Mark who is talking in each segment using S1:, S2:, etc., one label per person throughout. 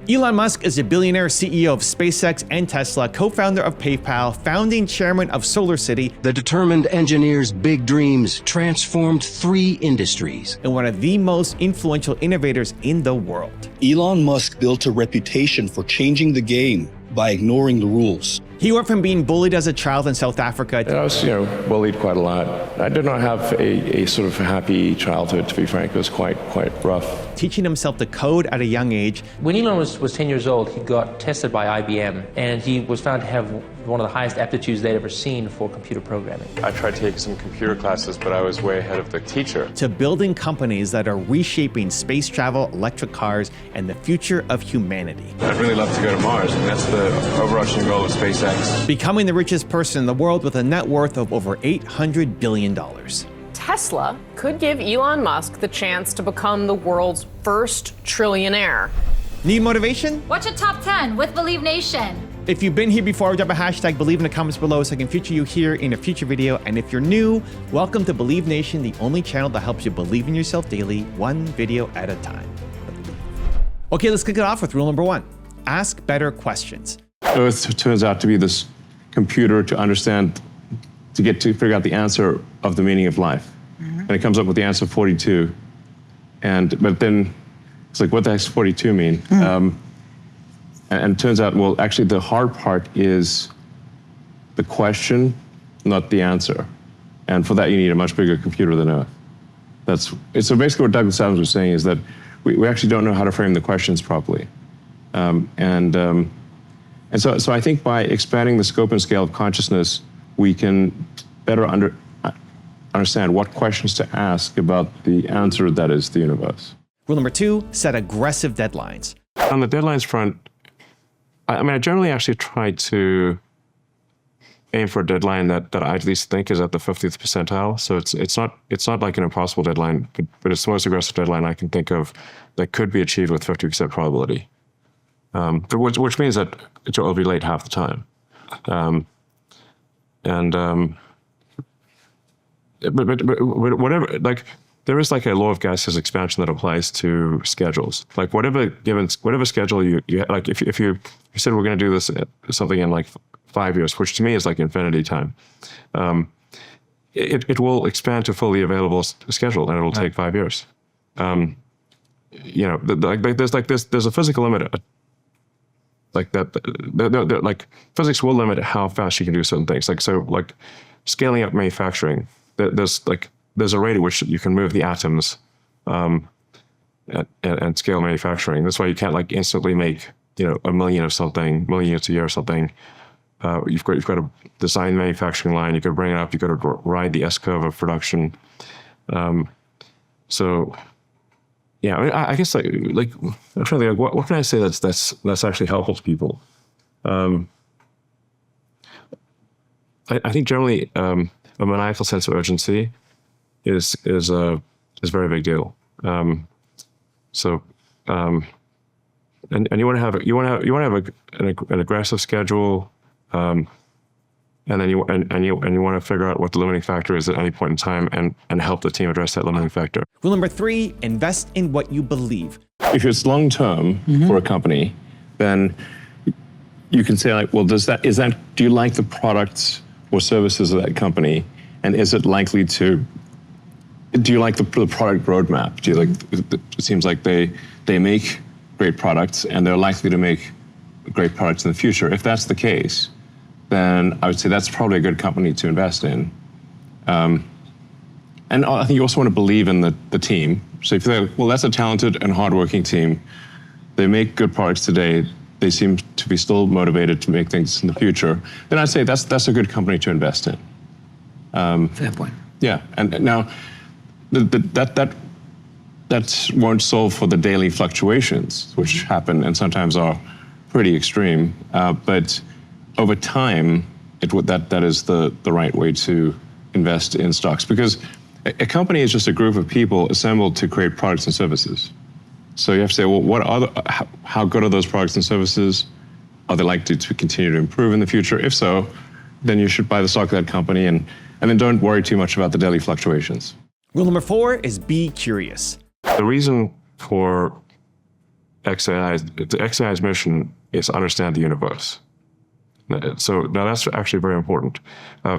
S1: Elon Musk is a billionaire CEO of SpaceX and Tesla, co-founder of PayPal, founding chairman of SolarCity.
S2: The determined engineer's big dreams transformed 3 industries.
S1: And one of the most influential innovators in the world.
S3: Elon Musk built a reputation for changing the game by ignoring the rules.
S1: He went from being bullied as a child in South Africa.
S4: I was, bullied quite a lot. I did not have a sort of happy childhood, to be frank. It was quite rough.
S1: Teaching himself to code at a young age.
S5: When Elon was 10 years old, he got tested by IBM, and he was found to have one of the highest aptitudes they'd ever seen for computer programming.
S6: I tried to take some computer classes, but I was way ahead of the teacher.
S1: To building companies that are reshaping space travel, electric cars, and the future of humanity.
S6: I'd really love to go to Mars, and that's the overarching goal of SpaceX.
S1: Becoming the richest person in the world with a net worth of over $800 billion.
S7: Tesla could give Elon Musk the chance to become the world's first trillionaire.
S1: Need motivation?
S8: Watch a top 10 with Believe Nation.
S1: If you've been here before, drop a hashtag Believe in the comments below so I can feature you here in a future video. And if you're new, welcome to Believe Nation, the only channel that helps you believe in yourself daily, one video at a time. Okay, let's kick it off with rule number 1. Ask better questions.
S4: Earth turns out to be this computer to understand, to figure out the answer of the meaning of life. And it comes up with the answer 42. But then it's like, what the heck's 42 mean? And it turns out, well, actually the hard part is the question, not the answer. And for that, you need a much bigger computer than Earth. So basically what Douglas Adams was saying is that we actually don't know how to frame the questions properly. And so I think by expanding the scope and scale of consciousness, we can better understand what questions to ask about the answer that is the universe.
S1: Rule number 2, set aggressive deadlines.
S4: On the deadlines front, I generally actually try to aim for a deadline that I at least think is at the 50th percentile. So it's not like an impossible deadline, but it's the most aggressive deadline I can think of that could be achieved with 50% probability. Which means that it will be late half the time. But whatever, like, there is like a law of gaseous expansion that applies to schedules. Like whatever schedule you like, if you said we're going to do this something in like 5 years, which to me is like infinity time, it will expand to fully available schedule, and it will take 5 years. There's a physical limit. Like that, like physics will limit how fast you can do certain things. Like scaling up manufacturing, there's a rate at which you can move the atoms and scale manufacturing. That's why you can't like instantly make 1 million of something, million units a year or something. You've got to design the manufacturing line. You got to bring it up. You got to ride the S curve of production. So. Yeah, I guess like I'm trying to think, what can I say that's actually helpful to people? I think generally a maniacal sense of urgency is a very big deal. And you want to have an aggressive schedule, and then you want to figure out what the limiting factor is at any point in time and help the team address that limiting factor.
S1: Rule number 3, invest in what you believe.
S4: If it's long-term for a company, then you can say like, well, do you like the products or services of that company? And is it likely do you like the product roadmap? Do you like, it seems like they make great products and they're likely to make great products in the future. If that's the case, then I would say that's probably a good company to invest in. And I think you also want to believe in the team. So if you're like, well, that's a talented and hardworking team. They make good products today. They seem to be still motivated to make things in the future. Then I'd say that's a good company to invest in.
S2: Fair point.
S4: Yeah, and now that won't solve for the daily fluctuations, which happen and sometimes are pretty extreme. But over time, that is the right way to invest in stocks, because a company is just a group of people assembled to create products and services. So you have to say, well, how good are those products and services? Are they likely to continue to improve in the future? If so, then you should buy the stock of that company, and then don't worry too much about the daily fluctuations.
S1: Rule number 4 is be curious.
S4: The reason for XAI's mission is to understand the universe. So now that's actually very important.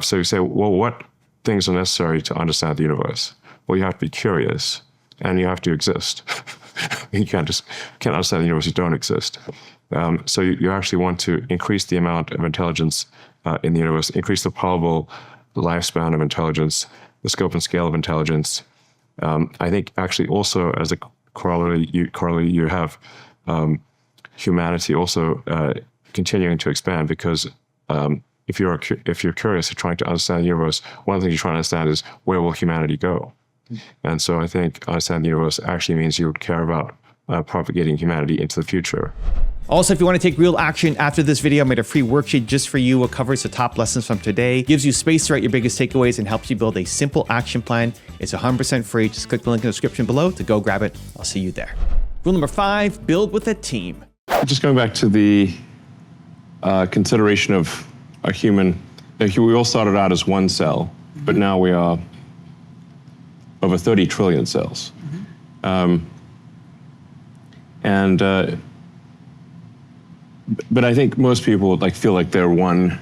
S4: So you say, well, what things are necessary to understand the universe? Well, you have to be curious, and you have to exist. You can't understand the universe if you don't exist. So you actually want to increase the amount of intelligence in the universe, increase the probable lifespan of intelligence, the scope and scale of intelligence. I think actually also as a corollary, you have humanity also continuing to expand, because if you're curious and trying to understand the universe, one of the things you're trying to understand is where will humanity go? And so I think understanding the universe actually means you care about propagating humanity into the future.
S1: Also, if you want to take real action after this video, I made a free worksheet just for you. It covers the top lessons from today, gives you space to write your biggest takeaways, and helps you build a simple action plan. It's 100% free. Just click the link in the description below to go grab it. I'll see you there. Rule number 5, build with a team.
S4: Just going back to the consideration of a human, we all started out as one cell, but now we are over 30 trillion cells. But I think most people feel like they're one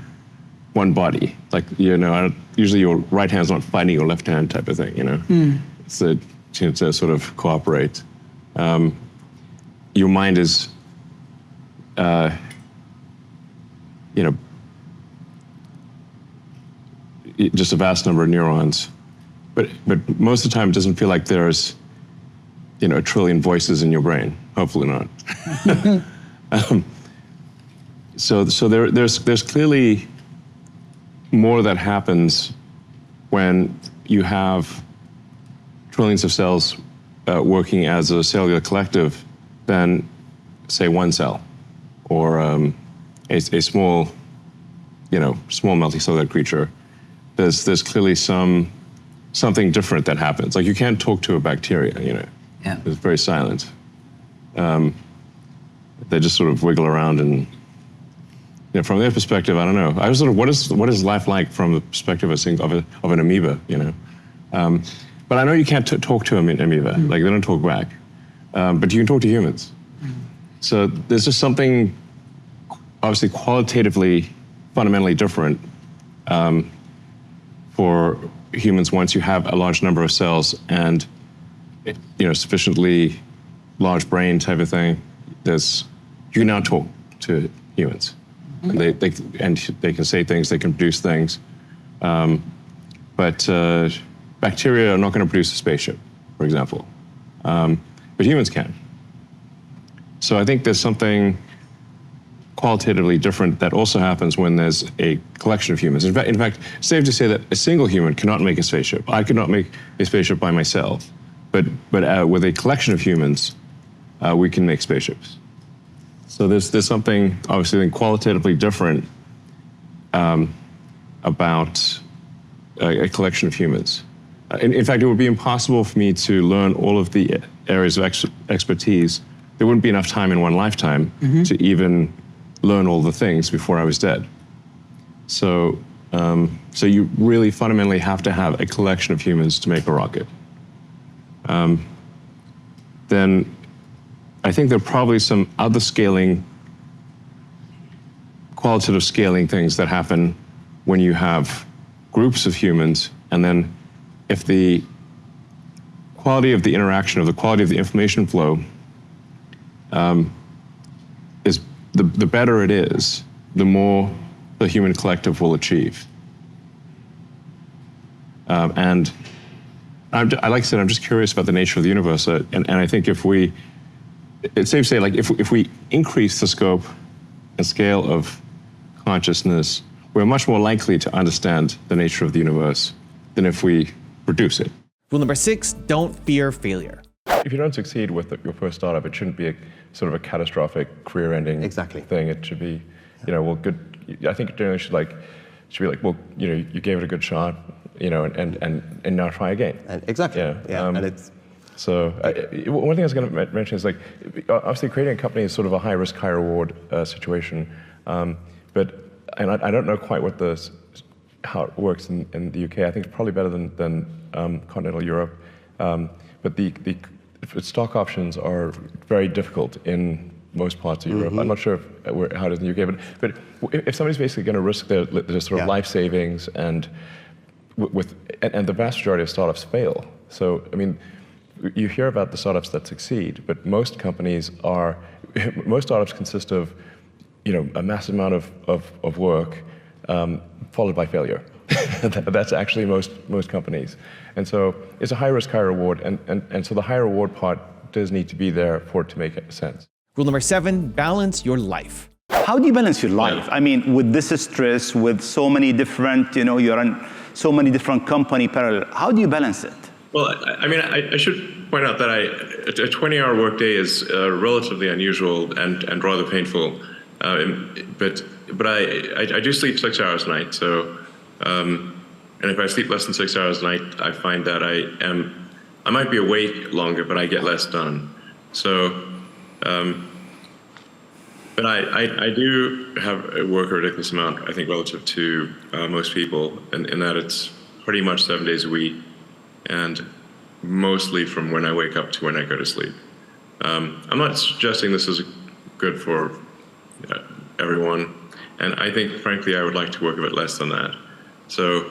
S4: body. Usually your right hand's not fighting your left hand type of thing, It's to sort of cooperate. Your mind is, just a vast number of neurons. But most of the time, it doesn't feel like there's, a trillion voices in your brain. Hopefully not. So there's clearly more that happens when you have trillions of cells working as a cellular collective than, say, one cell, or a small, small multicellular creature. There's clearly something different that happens. Like you can't talk to a bacteria, Yeah. It's very silent. They just sort of wiggle around, and from their perspective, I don't know. I was sort of, what is life like from the perspective of an amoeba, But I know you can't talk to an amoeba. Like they don't talk back, but you can talk to humans. So there's just something obviously qualitatively, fundamentally different for humans once you have a large number of cells and sufficiently large brain type of thing. You can now talk to humans. And they can say things, they can produce things, but bacteria are not going to produce a spaceship, for example, but humans can. So I think there's something qualitatively different that also happens when there's a collection of humans. In fact, it's safe to say that a single human cannot make a spaceship. I could not make a spaceship by myself, but with a collection of humans, we can make spaceships. So there's something obviously qualitatively different about a collection of humans. In fact, it would be impossible for me to learn all of the areas of expertise. There wouldn't be enough time in one lifetime to even learn all the things before I was dead. So you really fundamentally have to have a collection of humans to make a rocket. Then I think there are probably some other qualitative scaling things that happen when you have groups of humans, and then if the quality of the interaction, or the quality of the information flow is the better it is, the more the human collective will achieve. And like I said, I'm just curious about the nature of the universe, and I think it's safe to say, if we increase the scope and scale of consciousness, we're much more likely to understand the nature of the universe than if we reduce it.
S1: Rule number 6, don't fear failure.
S4: If you don't succeed with your first startup, it shouldn't be sort of a catastrophic career-ending thing. It should be, good. I think generally should be like, well, you gave it a good shot, and now try again.
S9: Exactly.
S4: Yeah.
S9: And it's.
S4: So one thing I was going to mention is obviously creating a company is sort of a high risk, high reward situation, but I don't know quite how it works in the UK. I think it's probably better than continental Europe, but the stock options are very difficult in
S9: most parts of Europe. I'm not sure how it is in the UK, but if somebody's basically going to risk their sort of life savings and the vast majority of startups fail. So, I mean, you hear about the startups that succeed, but most startups consist of, a massive amount of work followed by failure. That's actually most companies. And so it's a high risk, high reward, and so the high reward part does need to be there for it to make sense.
S1: Rule number 7, balance your life.
S10: How do you balance your life? I mean, with this stress, with so many different, you're in so many different company parallel, how do you balance it?
S6: Well, I should point out that a 20-hour workday is relatively unusual and rather painful. But I do sleep 6 hours a night. So, and if I sleep less than 6 hours a night, I find that I might be awake longer, but I get less done. So, but I do work a ridiculous amount, I think, relative to most people, in that it's pretty much 7 days a week, and mostly from when I wake up to when I go to sleep. I'm not suggesting this is good for everyone, and I think, frankly, I would like to work a bit less than that. So,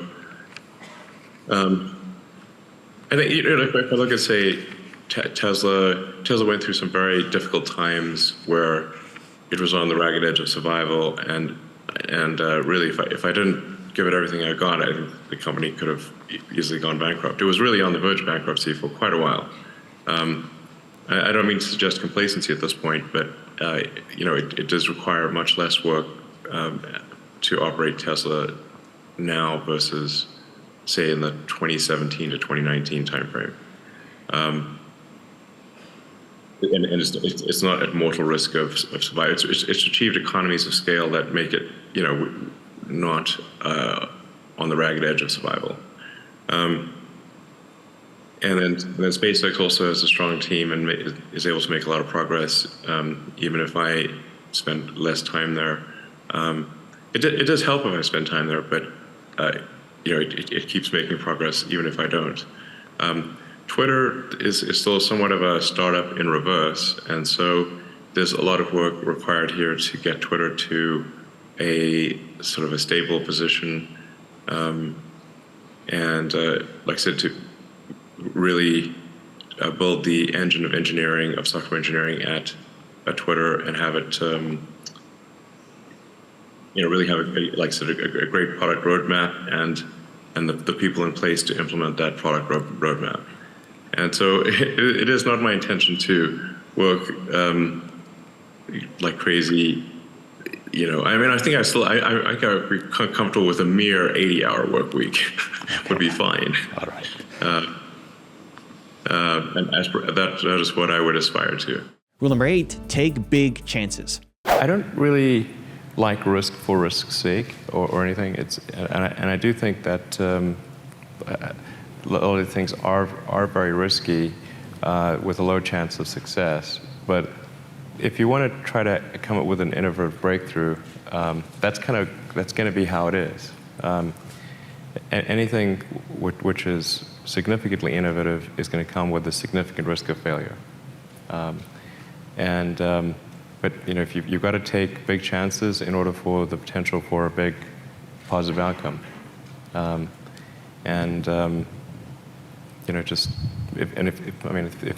S6: I think, if I look at, say, Tesla went through some very difficult times where it was on the ragged edge of survival, and really, if I didn't give it everything I got, I think the company could have easily gone bankrupt. It was really on the verge of bankruptcy for quite a while. I don't mean to suggest complacency at this point, but it does require much less work to operate Tesla now versus, say, in the 2017 to 2019 timeframe. And it's not at mortal risk of survival. It's achieved economies of scale that make it, not on the ragged edge of survival. And then SpaceX also has a strong team and is able to make a lot of progress, even if I spend less time there. It does help if I spend time there, but it keeps making progress even if I don't. Twitter is still somewhat of a startup in reverse, and so there's a lot of work required here to get Twitter to a sort of a stable position, and like I said, to really build the engine of engineering, of software engineering at Twitter, and have it, really have, like I said, a great product roadmap and the people in place to implement that product roadmap. And so it is not my intention to work like crazy. I think I got be comfortable with a mere 80-hour work week would be fine.
S10: All right.
S6: And that is what I would aspire to.
S1: Rule number 8, take big chances.
S9: I don't really like risk for risk's sake or anything. And I do think that a lot of things are very risky with a low chance of success. But if you want to try to come up with an innovative breakthrough, that's going to be how it is. Anything which is significantly innovative is going to come with a significant risk of failure. But if you've got to take big chances in order for the potential for a big positive outcome. If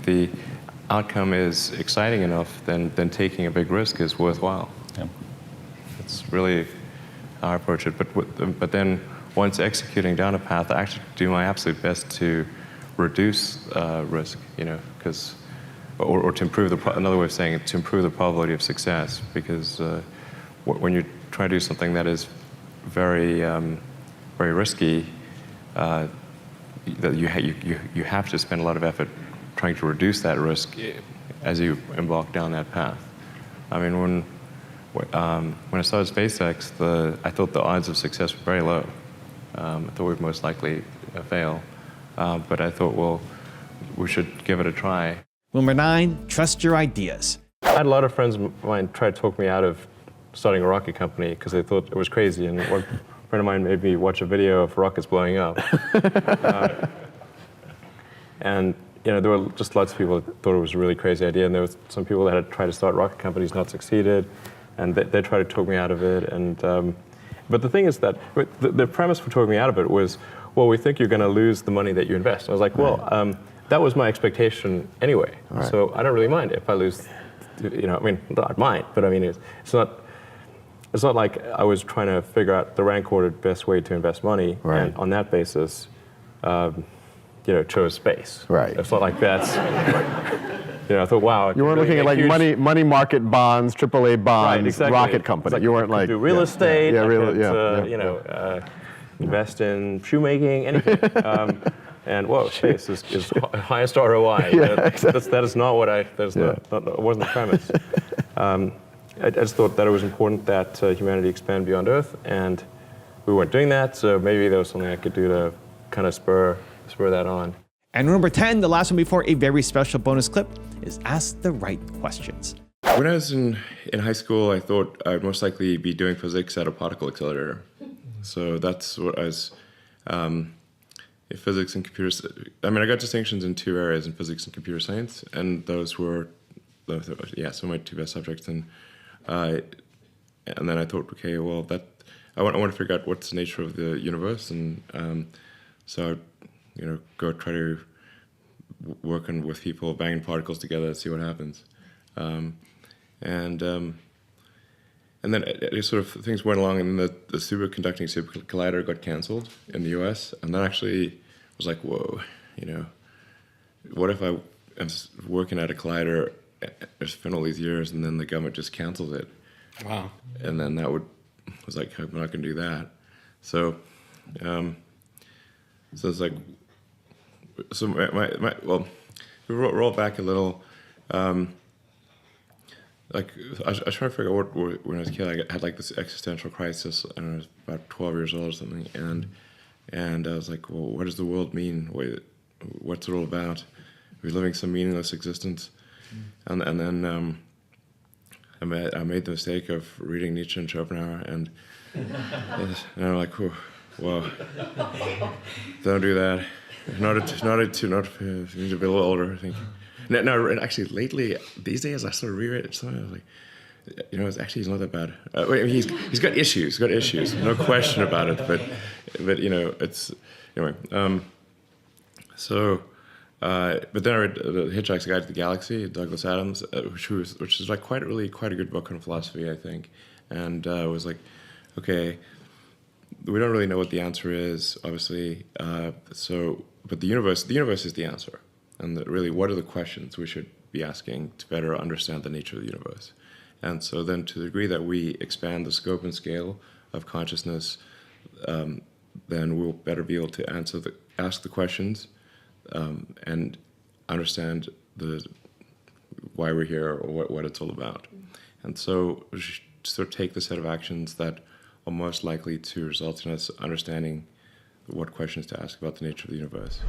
S9: the outcome is exciting enough, then taking a big risk is worthwhile.
S10: Yeah.
S9: That's really how I approach it. But then once executing down a path, I actually do my absolute best to reduce risk, or to improve another way of saying it, to improve the probability of success, because when you try to do something that is very, very risky, that you have to spend a lot of effort trying to reduce that risk as you embark down that path. I mean, when I started SpaceX, I thought the odds of success were very low. I thought we'd most likely fail, but I thought, well, we should give it a try.
S1: Rule number 9, trust your ideas.
S9: I had a lot of friends of mine try to talk me out of starting a rocket company because they thought it was crazy, and one friend of mine made me watch a video of rockets blowing up. And there were just lots of people that thought it was a really crazy idea, and there was some people that had tried to start rocket companies, not succeeded, and they tried to talk me out of it. And but the thing is that the premise for talking me out of it was, well, we think you're going to lose the money that you invest. And I was like, well, that was my expectation anyway. Right. So I don't really mind if I lose. I mean, I might, but I mean, it's not like I was trying to figure out the rank-ordered best way to invest money, and on that basis, chose space.
S1: Right.
S9: It's not like that's. I thought, wow.
S1: You weren't looking at like money market bonds, AAA bonds, right, exactly. Rocket company.
S9: Like
S1: you weren't like
S9: do real estate. Invest in shoemaking, anything. And whoa, space is highest ROI. Exactly. That is not what that wasn't the premise. I just thought that it was important that humanity expand beyond Earth, and we weren't doing that. So maybe there was something I could do to kind of spur that on.
S1: And number 10, the last one before a very special bonus clip, is ask the right questions.
S6: When I was in high school, I thought I'd most likely be doing physics at a particle accelerator. So that's what I was. Physics and computers. I mean, I got distinctions in 2 areas, in physics and computer science, and those were, some of my 2 best subjects. And then I thought, okay, well, I want to figure out what's the nature of the universe, and so go try to work with people, banging particles together, and see what happens. And then it sort of things went along, and then the superconducting super collider got canceled in the U.S. And that actually was like, whoa, what if I am working at a collider? It's been all these years, and then the government just cancels it.
S11: Wow.
S6: And then was like, I'm not going to do that. So it's like, well, we roll back a little. Like I was trying to figure out when I was a kid, I had like this existential crisis. I don't know, I was about 12 years old or something, and I was like, well, what does the world mean? What's it all about? Are we living some meaningless existence? And then I made the mistake of reading Nietzsche and Schopenhauer, and I'm like, whoa, don't do that. Not you need to be a little older, I think. No, and actually, lately, these days, I sort of reread it. So I was like, he's not that bad. He's got issues, no question about it. But it's anyway. But then I read The Hitchhiker's Guide to the Galaxy, Douglas Adams, which is like quite a good book on philosophy, I think. And I was like, okay, we don't really know what the answer is, obviously. But the universe is the answer. And really, what are the questions we should be asking to better understand the nature of the universe? And so then to the degree that we expand the scope and scale of consciousness, then we'll better be able to ask the questions and understand why we're here or what it's all about. And so we should sort of take the set of actions that are most likely to result in us understanding what questions to ask about the nature of the universe.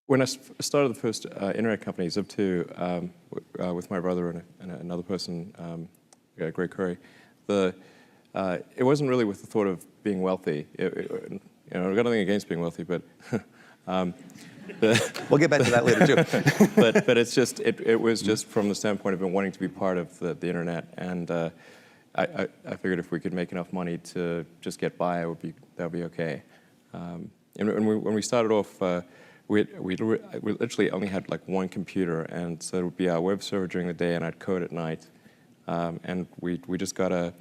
S9: When I started the first internet company, Zip2, with my brother and another person, Greg Kouri, it wasn't really with the thought of being wealthy. I've got nothing against being wealthy, but
S11: we'll get back to that later too.
S9: but it's just it was just from the standpoint of wanting to be part of the internet, and I figured if we could make enough money to just get by, that would be okay. And when we started off. We literally only had like one computer, and so it would be our web server during the day, and I'd code at night. And we just got a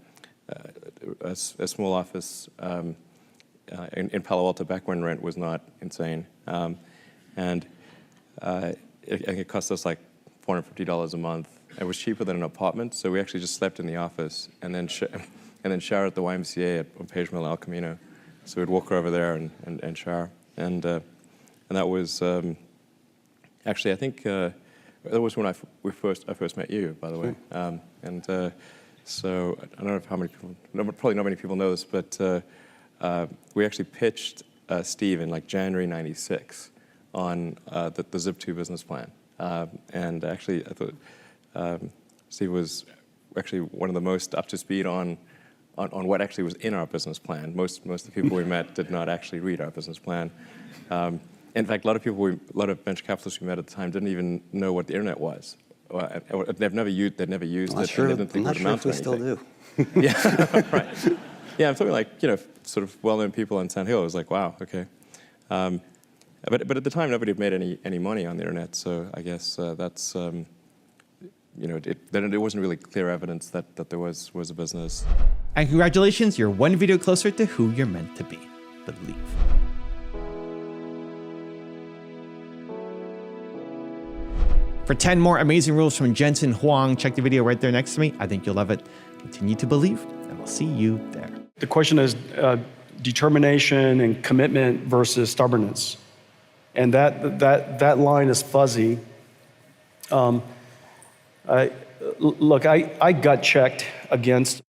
S9: small office in Palo Alto back when rent was not insane, and it cost us like $450 a month. It was cheaper than an apartment, so we actually just slept in the office and then showered at the YMCA on Page Mill, El Camino. So we'd walk over there and shower. And that was actually, I think that was when I first met you, by the way. So I don't know how many people, probably not many people know this, but we actually pitched Steve in like January '96 on the Zip2 business plan. And actually, I thought Steve was actually one of the most up to speed on on what actually was in our business plan. Most of the people we met did not actually read our business plan. In fact, a lot of venture capitalists we met at the time didn't even know what the internet was. They'd never used it, and they didn't think it would amount to anything.
S11: I'm not sure if we still do.
S9: Yeah, right. Yeah, I'm talking like, sort of well-known people on Sand Hill. I was like, wow, okay. But at the time, nobody had made any money on the internet, so I guess that's, then it wasn't really clear evidence that there was a business.
S1: And congratulations, you're one video closer to who you're meant to be. Believe. For 10 more amazing rules from Jensen Huang, check the video right there next to me. I think you'll love it. Continue to believe, and we'll see you there.
S12: The question is determination and commitment versus stubbornness. And that line is fuzzy. Look, I gut checked against